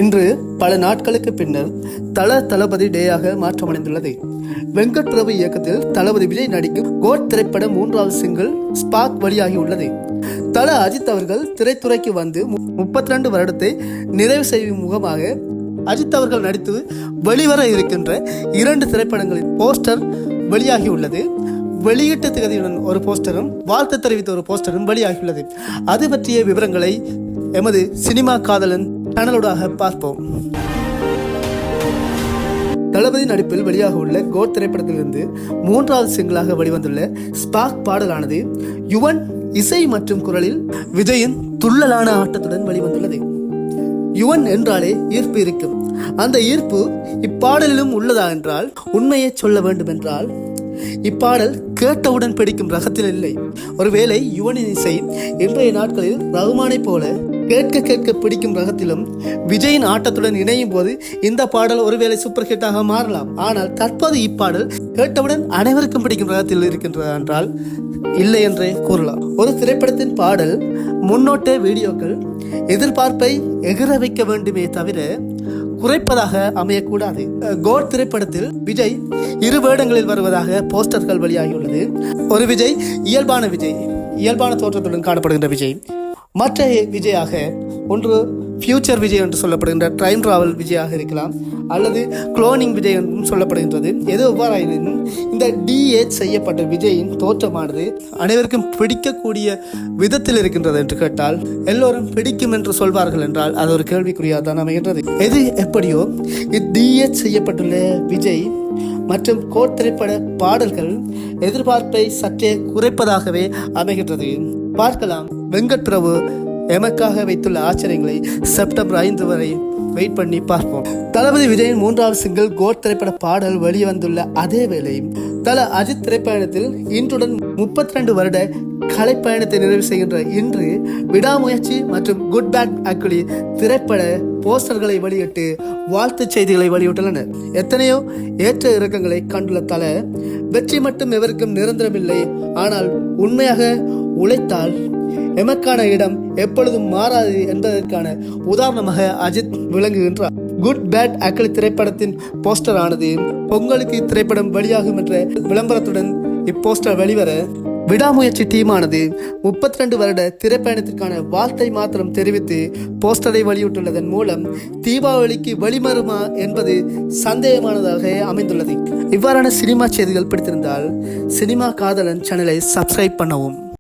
இன்று பல நாட்களுக்கு பின்னர் தளபதி டேயாக மாற்றமடைந்துள்ளது. வெங்கட் பிரபு இயக்கத்தில் தளபதி விஜய் நடிக்கும் கோட் திரைப்பட 3வது சிங்கிள் ஸ்பார்க் வெளியாகியுள்ளது. அஜித் அவர்கள் திரைத்துறைக்கு வந்து 32 வருடத்தை நிறைவு செய்யும் முகமாக அஜித் அவர்கள் நடித்து வெளிவர இருக்கின்ற 2 திரைப்படங்களின் போஸ்டர் வெளியாகியுள்ளது. வெளியீட்டு திகதியுடன் ஒரு போஸ்டரும் வாழ்த்து தெரிவித்த ஒரு போஸ்டரும் வெளியாகியுள்ளது. அது பற்றிய விவரங்களை எமது சினிமா காதலன் சேனலோடாக பார்ப்போம். தளபதி நடிப்பில் வெளியாக உள்ள கோட் திரைப்படத்திலிருந்து 3வது சிங்கிளாக வெளிவந்துள்ள ஸ்பார்க் பாடலானது யுவன் இசை மற்றும் குரலில் விஜயின் துள்ளலான ஆட்டத்துடன் வெளிவந்துள்ளது. யுவன் என்றாலே ஈர்ப்பு இருக்கும். அந்த ஈர்ப்பு இப்பாடலிலும் உள்ளதா என்றால், உண்மையை சொல்ல வேண்டும் என்றால், இப்பாடல் கேட்டவுடன் பிடிக்கும் ரகத்தில் இல்லை. ஒருவேளை யுவனின் இசை இன்றைய நாட்களில் ரகுமானை போல கேட்க பிடிக்கும் ரகத்திலும் விஜயின் ஆட்டத்துடன் இணையும் போது இந்த பாடல் ஒருவேளை சூப்பர் ஹிட்டாக மாறலாம். ஆனால் தற்போது இப்பாடல் கேட்டவுடன் அனைவருக்கும் பிடிக்கும் ரகத்தில் இருக்கின்றது என்றால் இல்லை என்றே கூறலாம். ஒரு திரைப்படத்தின் பாடல் முன்னோட்ட வீடியோக்கள் எதிர்பார்ப்பை எகிர வைக்க வேண்டுமே தவிர குறைப்பதாக அமையக்கூடாது. கோட் திரைப்படத்தில் விஜய் 2 வேடங்களில் வருவதாக போஸ்டர்கள் வெளியாகியுள்ளது. ஒரு விஜய் இயல்பான தோற்றத்துடன் காணப்படுகின்ற விஜய், மற்ற விஜயாக ஒன்று ஃபியூச்சர் விஜய் என்று சொல்லப்படுகின்ற டைம் டிராவல் விஜயாக இருக்கலாம், அல்லது குளோனிங் விஜய் என்றும் சொல்லப்படுகின்றது. எது எவ்வாறாயினும் இந்த டிஏஜ் செய்யப்பட்ட விஜயின் தோற்றமானது அனைவருக்கும் பிடிக்கக்கூடிய விதத்தில் இருக்கின்றது என்று கேட்டால், எல்லோரும் பிடிக்கும் என்று சொல்வார்கள் என்றால் அது ஒரு கேள்விக்குறியாக தான் அமைகின்றது. எது எப்படியோ டிஏஜ் செய்யப்பட்டுள்ள விஜய் மற்றும் கோட் திரைப்பட பாடல்கள் எதிர்பார்ப்பை சற்றே குறைப்பதாகவே அமைகின்றது. பார்க்கலாம். வெங்கட் பிரபு எமக்காக வைத்துள்ள ஆச்சரியங்களை செப்டம்பர் 5 வரை வெயிட் பண்ணி பார்ப்போம். தளபதி விஜயின் 3வது சிங்கிள் கோட் திரைப்பட பாடல் வெளிவந்துள்ள அதே வேளை அஜித் திரைப்பயணத்தில் இன்றுடன் 32 வருட கலைப்பயணத்தை நிறைவு செய்கின்ற இன்று விடாமுயற்சி மற்றும் குட் பேட் அக்லி திரைப்பட போஸ்டர்களை வெளியிட்டு வாழ்த்து செய்திகளை வெளியிட்டுள்ளனர். எத்தனையோ ஏற்ற இறக்கங்களை கண்டுள்ள வெற்றி மட்டும் எவருக்கும் நிரந்தரமில்லை, ஆனால் உண்மையாக உழைத்தால் எமக்கான இடம் எப்பொழுதும் மாறாது என்பதற்கான உதாரணமாக அஜித் விளங்குகின்றார். குட் பேட் அக்லி திரைப்படத்தின் போஸ்டர் ஆனது பொங்கலுக்கு இத்திரைப்படம் வெளியாகும் என்ற விளம்பரத்துடன் இப்போஸ்டர் வெளிவர விடாமுயற்சி டீமானது 32 வருட திரைப்பயணத்திற்கான வாழ்த்தை மாத்திரம் தெரிவித்து போஸ்டரை வெளியிட்டுள்ளதன் மூலம் தீபாவளிக்கு வெளிமருமா என்பது சந்தேகமானதாக அமைந்துள்ளது. இவ்வாறான சினிமா செய்திகள் பிடித்திருந்தால் சினிமா காதலன் சேனலை சப்ஸ்கிரைப் பண்ணவும்.